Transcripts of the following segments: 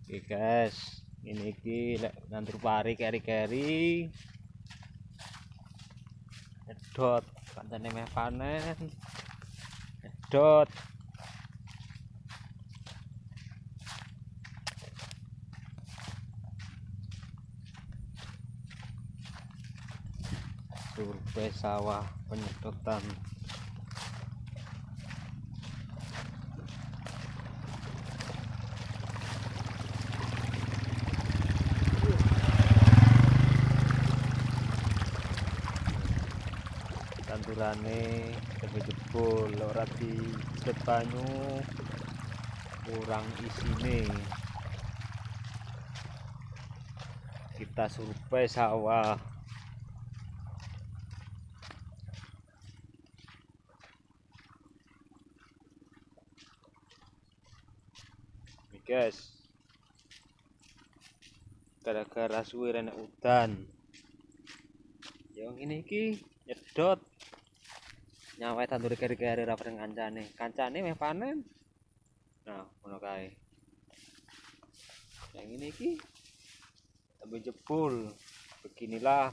Oke guys, ini ki nandur pari keri-keri edot kancane meh panen edot survei sawah penyedotan. Tandurane jebol ora disedot banyu, kurang isine. Kita survei sawah. Nih guys, gara-gara suwe renek udan, yang ini ki nyedot nyawai tandur keri-keri ra bareng kancane meh panen. Nah ngono kae, yang ini ki tambah jebol. Beginilah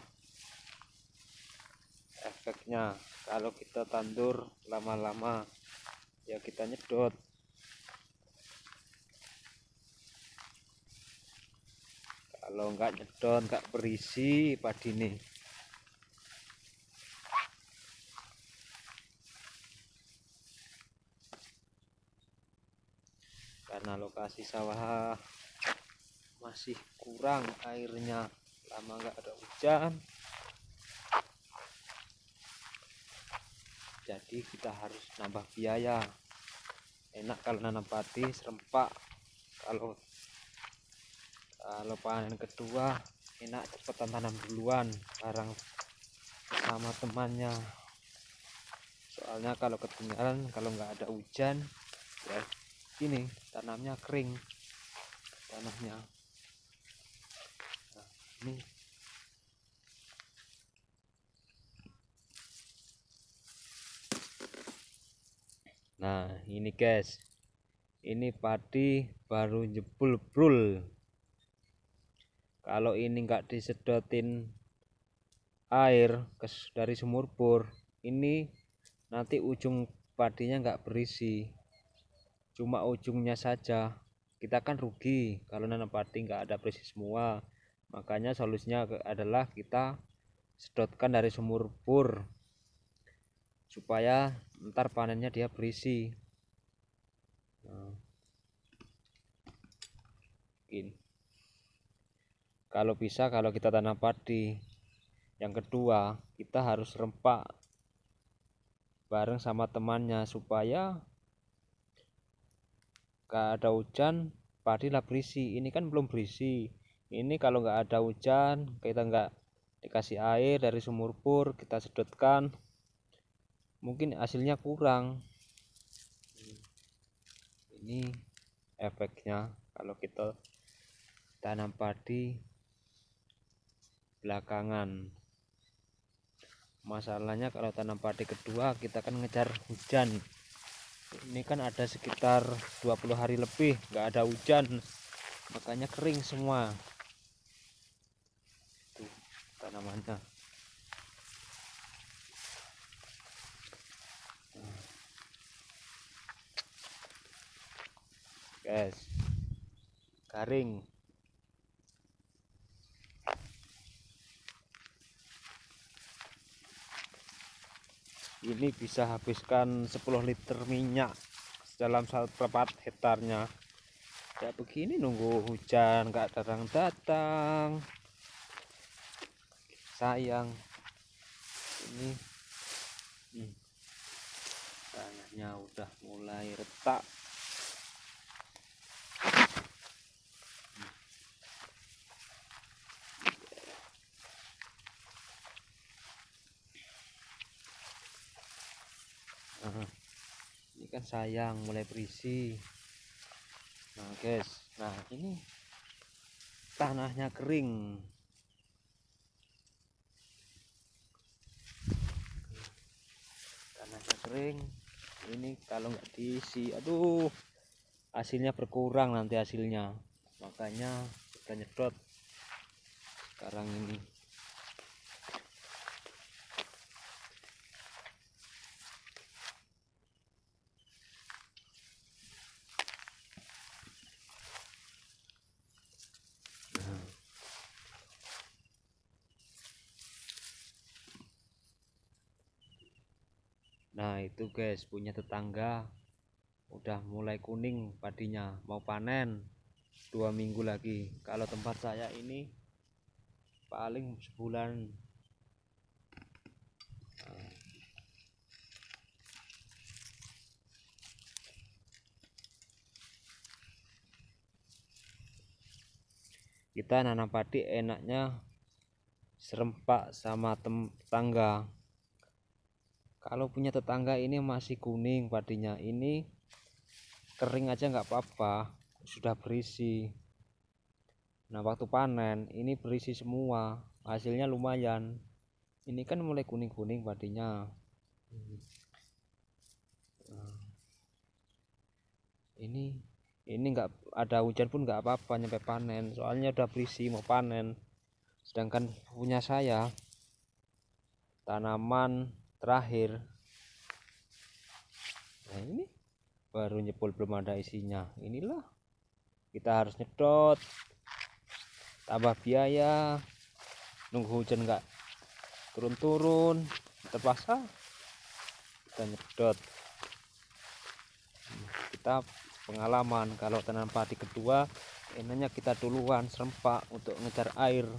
efeknya kalau kita tandur lama-lama, ya kita nyedot. Kalau enggak nyedot, enggak berisi padi nih. Karena lokasi sawah masih kurang airnya, lama enggak ada hujan, jadi kita harus nambah biaya. Enak kalau nanam padi serempak, kalau panen kedua enak cepetan tanam duluan bareng sama temannya. Soalnya kalau ketinggalan, kalau nggak ada hujan ya ini tanamnya kering tanahnya. Nah, ini ini guys, ini padi baru jebul brul. Kalau ini nggak disedotin air dari sumur bor, ini nanti ujung padinya nggak berisi, cuma ujungnya saja. Kita kan rugi kalau nanam padi nggak ada berisi semua. Makanya solusinya adalah kita sedotkan dari sumur bor supaya ntar panennya dia berisi. Nah, ini kalau bisa, kalau kita tanam padi. Yang kedua, kita harus rempak bareng sama temannya supaya gak ada hujan padi lah berisi. Ini kan belum berisi. Ini kalau nggak ada hujan, kita nggak dikasih air dari sumur bor, kita sedotkan, mungkin hasilnya kurang. Ini efeknya kalau kita tanam padi belakangan. Masalahnya kalau tanam padi kedua kita kan ngejar hujan. Ini kan ada sekitar 20 hari lebih nggak ada hujan, makanya kering semua tuh tanamannya. Guys, garing. Ini bisa habiskan 10 liter minyak dalam 1/4 hektarnya. Ya begini nunggu hujan nggak datang, sayang. Ini tanahnya udah mulai retak. Ini kan sayang mulai berisi. Nah guys, nah ini tanahnya kering. Tanahnya kering. Ini kalau nggak diisi, aduh, hasilnya berkurang nanti hasilnya. makanya kita nyedot sekarang ini. Nah itu guys, punya tetangga udah mulai kuning padinya, mau panen 2 minggu lagi. Kalau tempat saya ini paling sebulan. Kita nanam padi enaknya serempak sama tetangga. Kalau punya tetangga ini masih kuning padinya, ini kering aja nggak apa-apa, sudah berisi. Nah waktu panen ini berisi semua, hasilnya lumayan. Ini kan mulai kuning-kuning padinya. Ini nggak ada hujan pun nggak apa-apa nyampe panen, soalnya udah berisi mau panen. Sedangkan punya saya tanaman terakhir, nah ini baru nyepul belum ada isinya. Inilah kita harus nyedot, tambah biaya, nunggu hujan nggak turun-turun, terpaksa kita nyedot. Kita pengalaman kalau tanam padi kedua enaknya kita duluan serempak untuk ngejar air,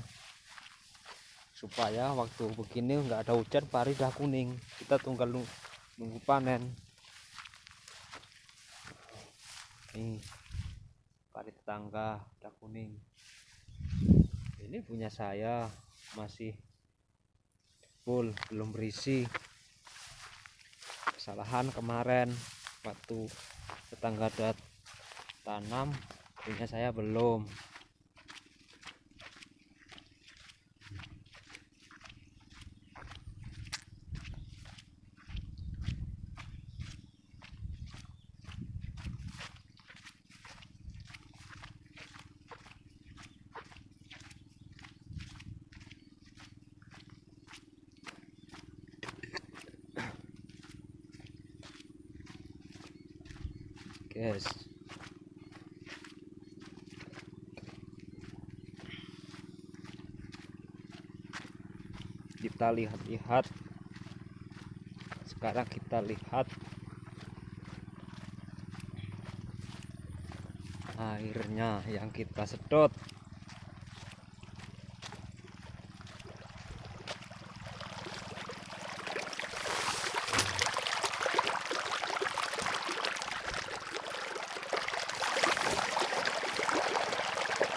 supaya waktu begini nggak ada hujan padi dah kuning, kita tinggal nunggu panen. Nih padi tetangga udah kuning. Ini punya saya masih full, belum berisi. Kesalahan kemarin waktu tetangga udah tanam, punya saya belum. Guys, kita lihat-lihat sekarang, kita lihat airnya yang kita sedot.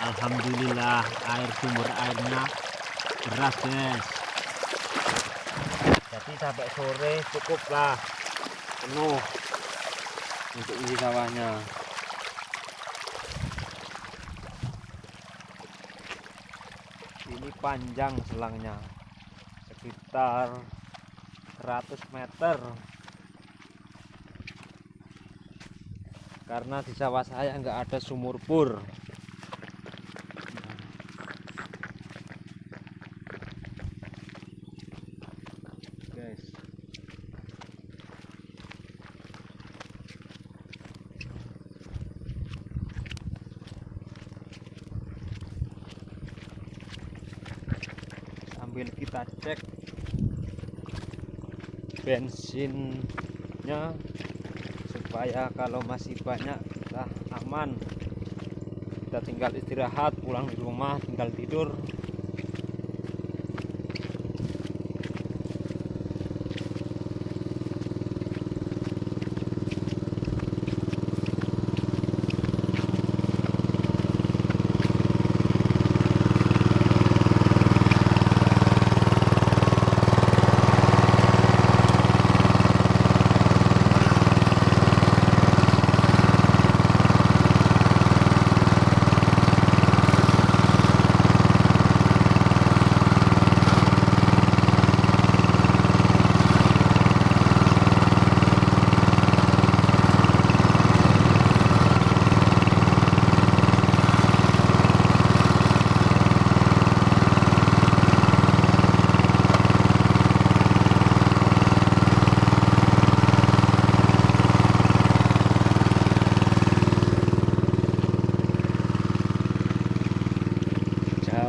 Alhamdulillah air sumber airnya deras guys, jadi sampai sore cukuplah penuh untuk isi sawahnya. Ini panjang selangnya sekitar 100 meter, karena di sawah saya nggak ada sumur bor. Guys, sambil kita cek bensinnya supaya kalau masih banyak kita aman. Kita tinggal istirahat, pulang di rumah tinggal tidur.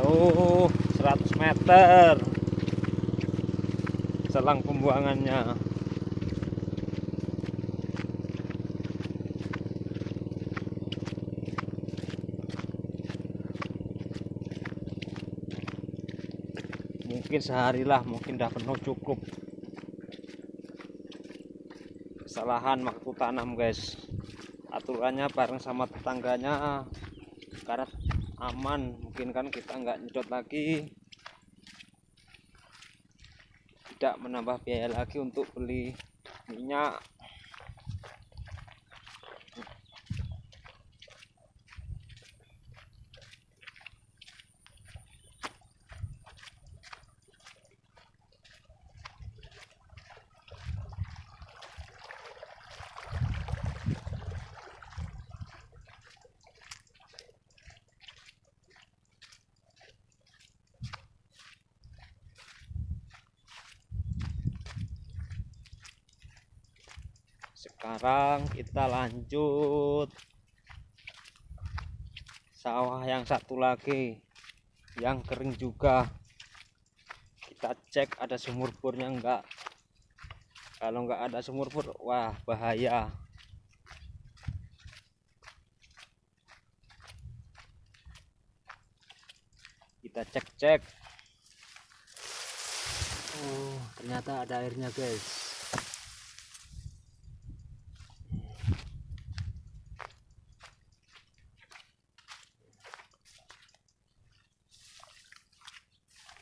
jauh 100 meter selang pembuangannya. Mungkin sehari lah, mungkin udah penuh cukup. Kesalahan waktu tanam guys, aturannya bareng sama tetangganya karena aman. Mungkin kan kita nggak nyedot lagi, tidak menambah biaya lagi untuk beli minyak. Sekarang kita lanjut sawah yang satu lagi yang kering juga. Kita cek ada sumur bornya enggak. Kalau enggak ada sumur bor, wah bahaya. Kita cek-cek. Oh, ternyata ada airnya guys.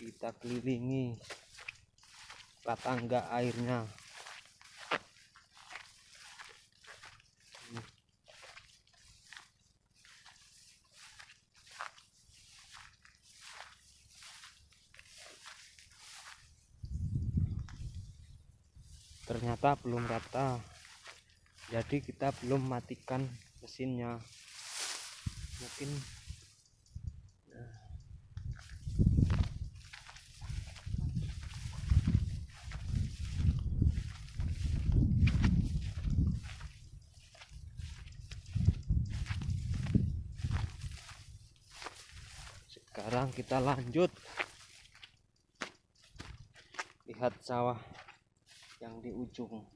Kita kelilingi tangga airnya. Ternyata belum rata, jadi kita belum matikan mesinnya. Mungkin sekarang kita lanjut lihat sawah yang di ujung.